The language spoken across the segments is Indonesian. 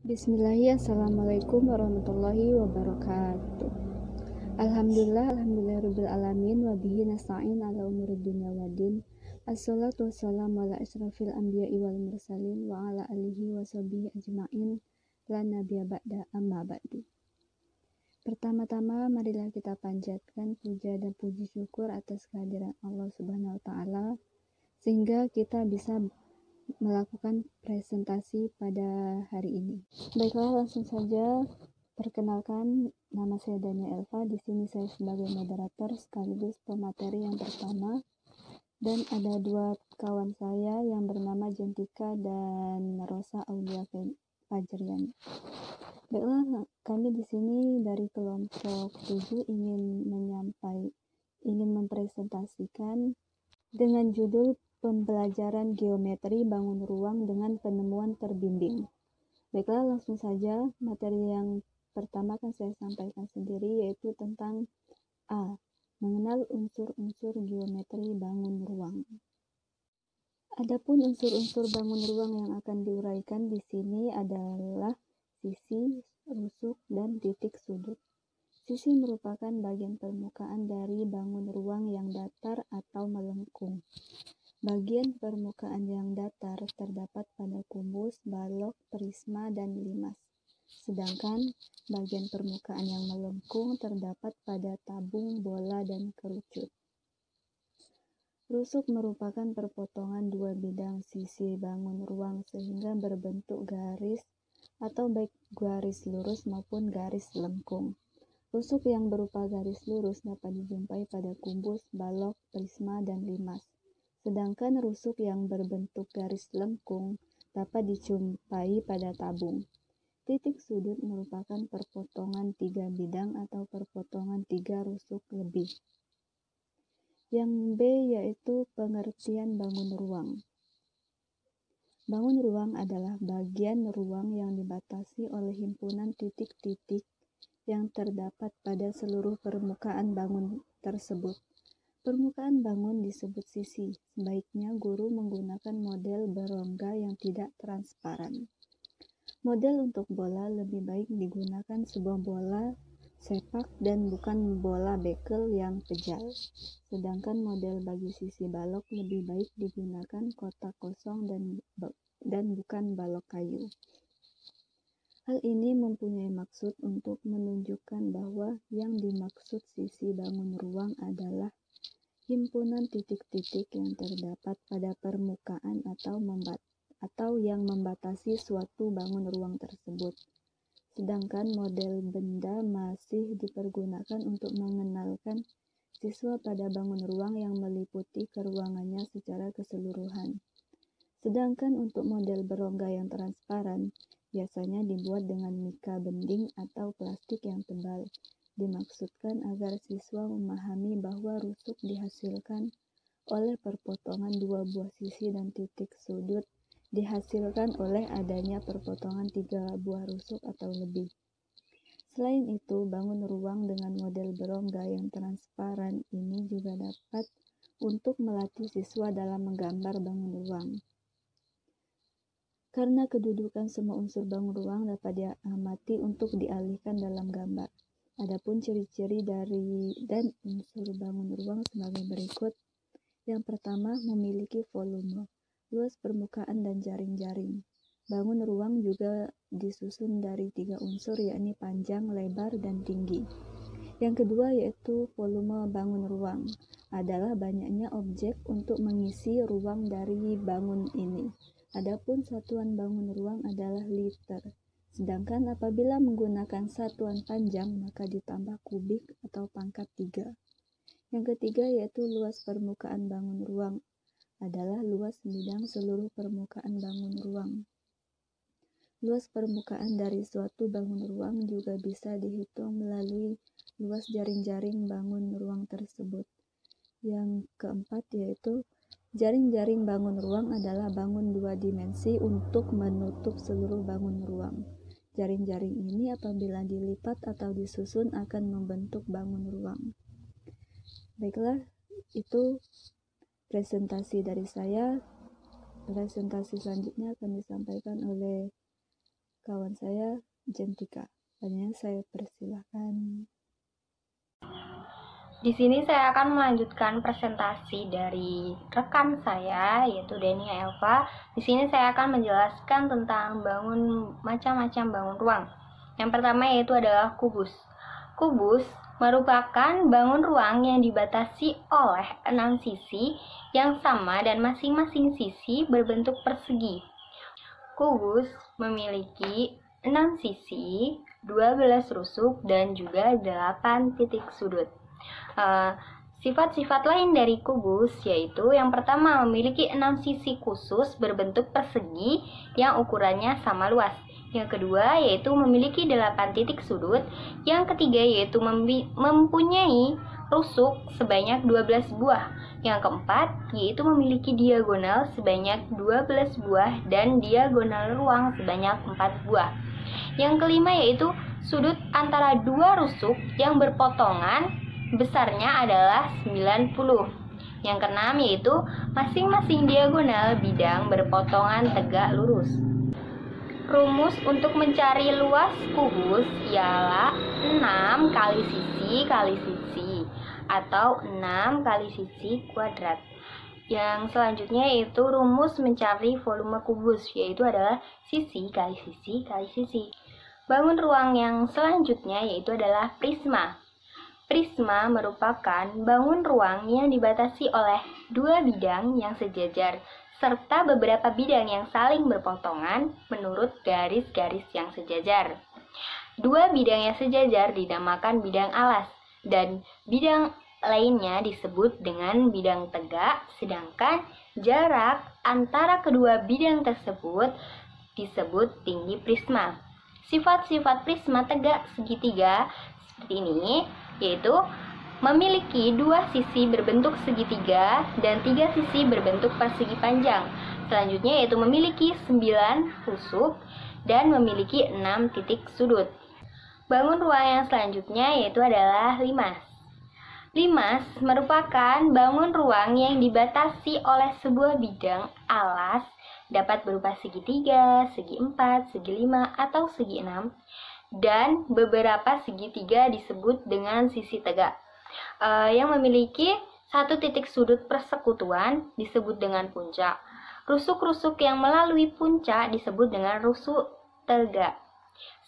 Bismillahirrahmanirrahim. Assalamualaikum warahmatullahi wabarakatuh. Alhamdulillahirabbil alamin wa bihi nasta'in ala umuri dunya waddin. Assalatu wassalamu ala asyrafil anbiya'i wal mursalin wa ala alihi wa sahbihi ajmain. La nabiyya ba'da, amma ba'du. Pertama-tama marilah kita panjatkan puja dan puji syukur atas kehadiran Allah Subhanahu wa taala sehingga kita bisa melakukan presentasi pada hari ini. Baiklah, langsung saja. Perkenalkan, nama saya Dania Elva. Di sini saya sebagai moderator sekaligus pemateri yang pertama. Dan ada dua kawan saya yang bernama Jentika dan Rosa Aulia Fajrian. Baiklah, kami di sini dari kelompok 7 ingin mempresentasikan dengan judul Pembelajaran Geometri Bangun Ruang dengan Penemuan Terbimbing. Baiklah, langsung saja. Materi yang pertama akan saya sampaikan sendiri, yaitu tentang A. Mengenal unsur-unsur geometri bangun ruang. Adapun unsur-unsur bangun ruang yang akan diuraikan di sini adalah sisi, rusuk, dan titik sudut. Sisi merupakan bagian permukaan dari bangun ruang yang datar atau melengkung. Bagian permukaan yang datar terdapat pada kubus, balok, prisma, dan limas. Sedangkan bagian permukaan yang melengkung terdapat pada tabung, bola, dan kerucut. Rusuk merupakan perpotongan dua bidang sisi bangun ruang sehingga berbentuk garis atau baik garis lurus maupun garis lengkung. Rusuk yang berupa garis lurus dapat dijumpai pada kubus, balok, prisma, dan limas. Sedangkan rusuk yang berbentuk garis lengkung dapat dijumpai pada tabung. Titik sudut merupakan perpotongan tiga bidang atau perpotongan tiga rusuk lebih. Yang B yaitu pengertian bangun ruang. Bangun ruang adalah bagian ruang yang dibatasi oleh himpunan titik-titik yang terdapat pada seluruh permukaan bangun tersebut. Permukaan bangun disebut sisi. Sebaiknya guru menggunakan model berongga yang tidak transparan. Model untuk bola lebih baik digunakan sebuah bola sepak dan bukan bola bekel yang pejal. Sedangkan model bagi sisi balok lebih baik digunakan kotak kosong dan bukan balok kayu. Hal ini mempunyai maksud untuk menunjukkan bahwa yang dimaksud sisi bangun ruang adalah himpunan titik-titik yang terdapat pada permukaan atau yang membatasi suatu bangun ruang tersebut. Sedangkan model benda masih dipergunakan untuk mengenalkan siswa pada bangun ruang yang meliputi keruangannya secara keseluruhan. Sedangkan untuk model berongga yang transparan biasanya dibuat dengan mika bending atau plastik yang tebal. Dimaksudkan agar siswa memahami bahwa rusuk dihasilkan oleh perpotongan dua buah sisi dan titik sudut dihasilkan oleh adanya perpotongan tiga buah rusuk atau lebih. Selain itu, bangun ruang dengan model berongga yang transparan ini juga dapat untuk melatih siswa dalam menggambar bangun ruang. Karena kedudukan semua unsur bangun ruang dapat diamati untuk dialihkan dalam gambar. Adapun ciri-ciri dari dan unsur bangun ruang sebagai berikut. Yang pertama, memiliki volume, luas permukaan dan jaring-jaring. Bangun ruang juga disusun dari tiga unsur, yakni panjang, lebar, dan tinggi. Yang kedua yaitu volume bangun ruang, adalah banyaknya objek untuk mengisi ruang dari bangun ini. Adapun satuan bangun ruang adalah liter. Sedangkan apabila menggunakan satuan panjang maka ditambah kubik atau pangkat 3. Yang ketiga yaitu luas permukaan bangun ruang, adalah luas bidang seluruh permukaan bangun ruang. Luas permukaan dari suatu bangun ruang juga bisa dihitung melalui luas jaring-jaring bangun ruang tersebut. Yang keempat yaitu jaring-jaring bangun ruang adalah bangun dua dimensi untuk menutup seluruh bangun ruang. Jaring-jaring ini apabila dilipat atau disusun akan membentuk bangun ruang. Baiklah, itu presentasi dari saya. Presentasi selanjutnya akan disampaikan oleh kawan saya Jentika. Hanya saya persilahkan. Di sini saya akan melanjutkan presentasi dari rekan saya, yaitu Denia Elva. Di sini saya akan menjelaskan tentang macam-macam bangun ruang. Yang pertama yaitu adalah kubus. Kubus merupakan bangun ruang yang dibatasi oleh 6 sisi yang sama dan masing-masing sisi berbentuk persegi. Kubus memiliki 6 sisi, 12 rusuk, dan juga 8 titik sudut. Sifat-sifat lain dari kubus yaitu yang pertama memiliki 6 sisi khusus berbentuk persegi yang ukurannya sama luas. Yang kedua yaitu memiliki 8 titik sudut. Yang ketiga yaitu mempunyai rusuk sebanyak 12 buah. Yang keempat yaitu memiliki diagonal sebanyak 12 buah dan diagonal ruang sebanyak 4 buah. Yang kelima yaitu sudut antara dua rusuk yang berpotongan besarnya adalah 90. Yang keenam yaitu masing-masing diagonal bidang berpotongan tegak lurus. Rumus untuk mencari luas kubus ialah 6 kali sisi atau 6 kali sisi kuadrat. Yang selanjutnya yaitu rumus mencari volume kubus, yaitu adalah sisi kali sisi kali sisi. Bangun ruang yang selanjutnya yaitu adalah prisma. Prisma merupakan bangun ruang yang dibatasi oleh dua bidang yang sejajar serta beberapa bidang yang saling berpotongan menurut garis-garis yang sejajar. Dua bidang yang sejajar dinamakan bidang alas dan bidang lainnya disebut dengan bidang tegak, sedangkan jarak antara kedua bidang tersebut disebut tinggi prisma. Sifat-sifat prisma tegak segitiga seperti ini yaitu memiliki dua sisi berbentuk segitiga dan tiga sisi berbentuk persegi panjang. Selanjutnya yaitu memiliki 9 rusuk dan memiliki 6 titik sudut. Bangun ruang yang selanjutnya yaitu adalah limas. Limas merupakan bangun ruang yang dibatasi oleh sebuah bidang alas, dapat berupa segi 3, segi 4, segi 5, atau segi 6. Dan beberapa segitiga disebut dengan sisi tegak. Yang memiliki satu titik sudut persekutuan disebut dengan puncak. Rusuk-rusuk yang melalui puncak disebut dengan rusuk tegak.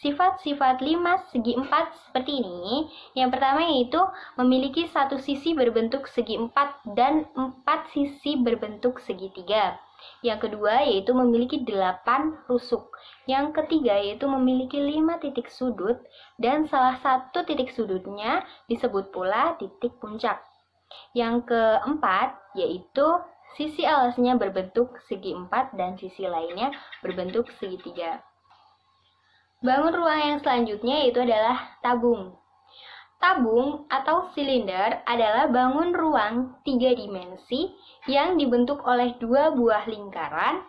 Sifat-sifat limas segi 4 seperti ini. Yang pertama yaitu memiliki satu sisi berbentuk segi 4 dan 4 sisi berbentuk segitiga. Yang kedua yaitu memiliki 8 rusuk. Yang ketiga yaitu memiliki 5 titik sudut dan salah satu titik sudutnya disebut pula titik puncak. Yang keempat yaitu sisi alasnya berbentuk segi 4 dan sisi lainnya berbentuk segitiga. Bangun ruang yang selanjutnya yaitu adalah tabung. Tabung atau silinder adalah bangun ruang 3 dimensi yang dibentuk oleh dua buah lingkaran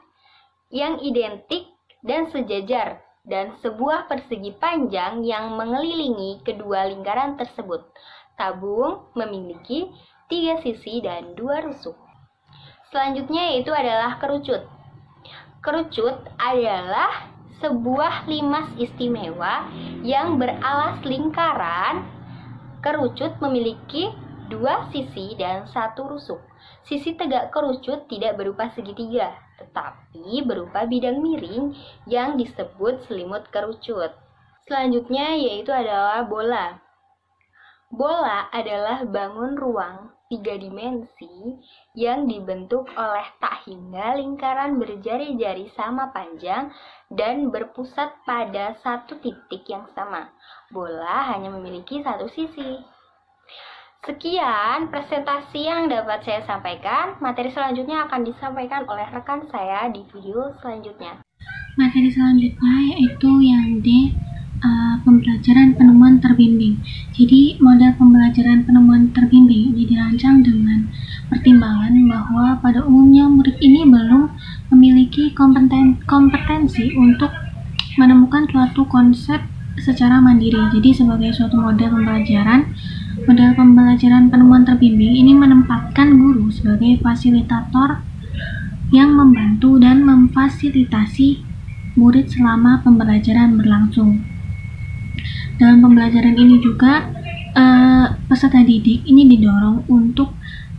yang identik dan sejajar dan sebuah persegi panjang yang mengelilingi kedua lingkaran tersebut. Tabung memiliki 3 sisi dan 2 rusuk. Selanjutnya yaitu adalah kerucut. Kerucut adalah sebuah limas istimewa yang beralas lingkaran. Kerucut memiliki 2 sisi dan 1 rusuk. Sisi tegak kerucut tidak berupa segitiga, tetapi berupa bidang miring yang disebut selimut kerucut. Selanjutnya yaitu adalah bola. Bola adalah bangun ruang 3 dimensi yang dibentuk oleh tak hingga lingkaran berjari-jari sama panjang dan berpusat pada satu titik yang sama. Bola hanya memiliki satu sisi. Sekian presentasi yang dapat saya sampaikan. Materi selanjutnya akan disampaikan oleh rekan saya di video selanjutnya. Materi selanjutnya yaitu yang D, pembelajaran penemuan terbimbing. Jadi model pembelajaran penemuan terbimbing ini dirancang dengan pertimbangan bahwa pada umumnya murid ini belum memiliki kompetensi untuk menemukan suatu konsep secara mandiri. Jadi sebagai suatu model pembelajaran penemuan terbimbing ini menempatkan guru sebagai fasilitator yang membantu dan memfasilitasi murid selama pembelajaran berlangsung. Dalam pembelajaran ini juga peserta didik ini didorong untuk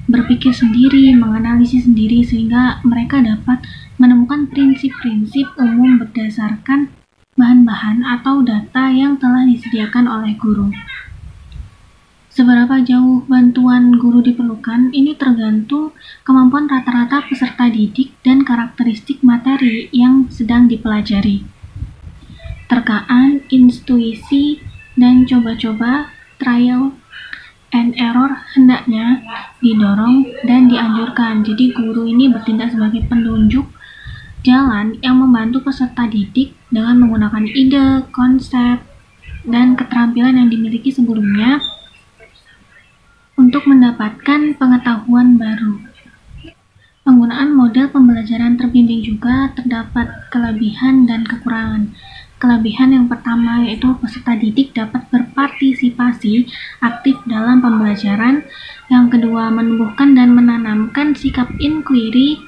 berpikir sendiri, menganalisis sendiri, sehingga mereka dapat menemukan prinsip-prinsip umum berdasarkan bahan-bahan atau data yang telah disediakan oleh guru. Seberapa jauh bantuan guru diperlukan, ini tergantung kemampuan rata-rata peserta didik dan karakteristik materi yang sedang dipelajari. Terkaan, intuisi, dan coba-coba, trial and error hendaknya didorong dan dianjurkan. Jadi guru ini bertindak sebagai penunjuk jalan yang membantu peserta didik dengan menggunakan ide, konsep, dan keterampilan yang dimiliki sebelumnya untuk mendapatkan pengetahuan baru. Penggunaan model pembelajaran terbimbing juga terdapat kelebihan dan kekurangan. Kelebihan yang pertama yaitu peserta didik dapat berpartisipasi aktif dalam pembelajaran. Yang kedua, menumbuhkan dan menanamkan sikap inquiry.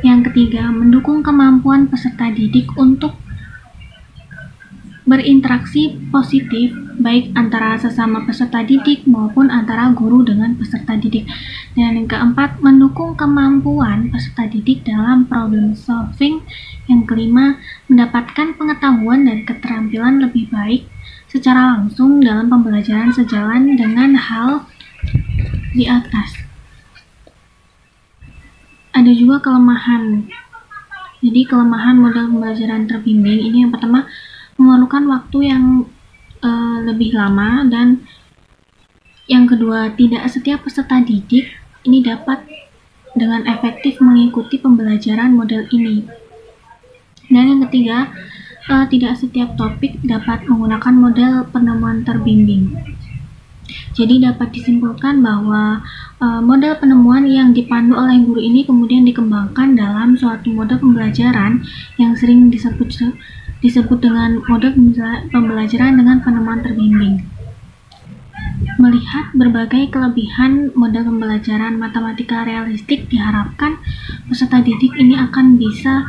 Yang ketiga, mendukung kemampuan peserta didik untuk berinteraksi positif baik antara sesama peserta didik maupun antara guru dengan peserta didik. Dan yang keempat, mendukung kemampuan peserta didik dalam problem solving. Yang kelima, mendapatkan pengetahuan dan keterampilan lebih baik secara langsung dalam pembelajaran sejalan dengan hal di atas. Ada juga kelemahan. Jadi kelemahan model pembelajaran terbimbing ini yang pertama, memerlukan waktu yang lebih lama, dan yang kedua, tidak setiap peserta didik ini dapat dengan efektif mengikuti pembelajaran model ini. Dan yang ketiga, tidak setiap topik dapat menggunakan model penemuan terbimbing. Jadi dapat disimpulkan bahwa model penemuan yang dipandu oleh guru ini kemudian dikembangkan dalam suatu model pembelajaran yang sering disebut dengan model pembelajaran dengan penemuan terbimbing. Melihat berbagai kelebihan model pembelajaran matematika realistik, diharapkan peserta didik ini akan bisa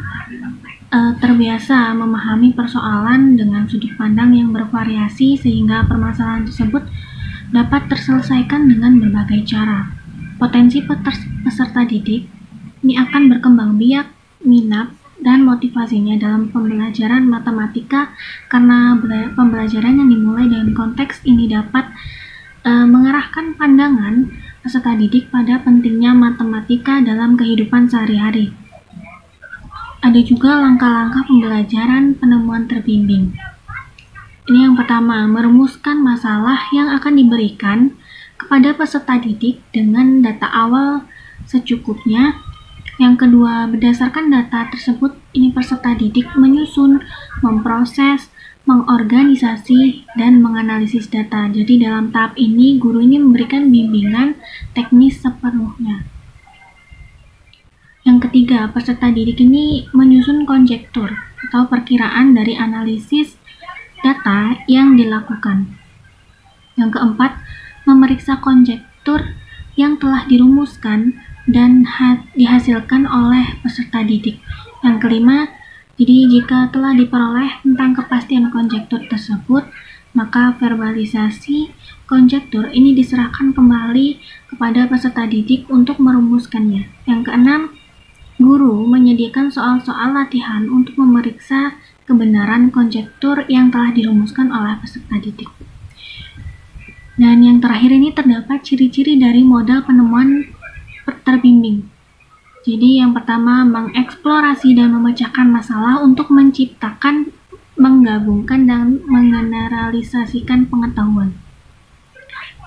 terbiasa memahami persoalan dengan sudut pandang yang bervariasi sehingga permasalahan tersebut dapat terselesaikan dengan berbagai cara. Potensi peserta didik ini akan berkembang biak, minat, dan motivasinya dalam pembelajaran matematika karena pembelajaran yang dimulai dengan konteks ini dapat mengarahkan pandangan peserta didik pada pentingnya matematika dalam kehidupan sehari-hari. Ada juga langkah-langkah pembelajaran penemuan terbimbing. Ini yang pertama, merumuskan masalah yang akan diberikan kepada peserta didik dengan data awal secukupnya. Yang kedua, berdasarkan data tersebut, ini peserta didik menyusun, memproses, mengorganisasi, dan menganalisis data. Jadi dalam tahap ini, guru ini memberikan bimbingan teknis sepenuhnya. Yang ketiga, peserta didik ini menyusun konjektur atau perkiraan dari analisis data yang dilakukan. Yang keempat, memeriksa konjektur yang telah dirumuskan dan dihasilkan oleh peserta didik. Yang kelima, jadi jika telah diperoleh tentang kepastian konjektur tersebut, maka verbalisasi konjektur ini diserahkan kembali kepada peserta didik untuk merumuskannya. Yang keenam, guru menyediakan soal-soal latihan untuk memeriksa kebenaran konjektur yang telah dirumuskan oleh peserta didik. Dan yang terakhir ini terdapat ciri-ciri dari model penemuan terbimbing. Jadi yang pertama, mengeksplorasi dan memecahkan masalah untuk menciptakan, menggabungkan, dan menggeneralisasikan pengetahuan.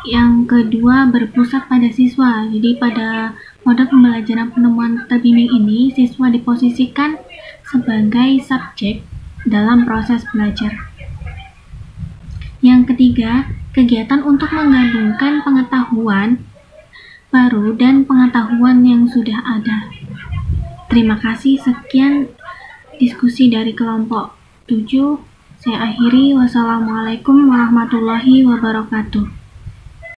Yang kedua, berpusat pada siswa. Jadi pada model pembelajaran penemuan terbimbing ini, siswa diposisikan sebagai subjek dalam proses belajar. Yang ketiga, kegiatan untuk menggabungkan pengetahuan baru dan pengetahuan yang sudah ada. Terima kasih, sekian diskusi dari kelompok 7. Saya akhiri, wassalamualaikum warahmatullahi wabarakatuh.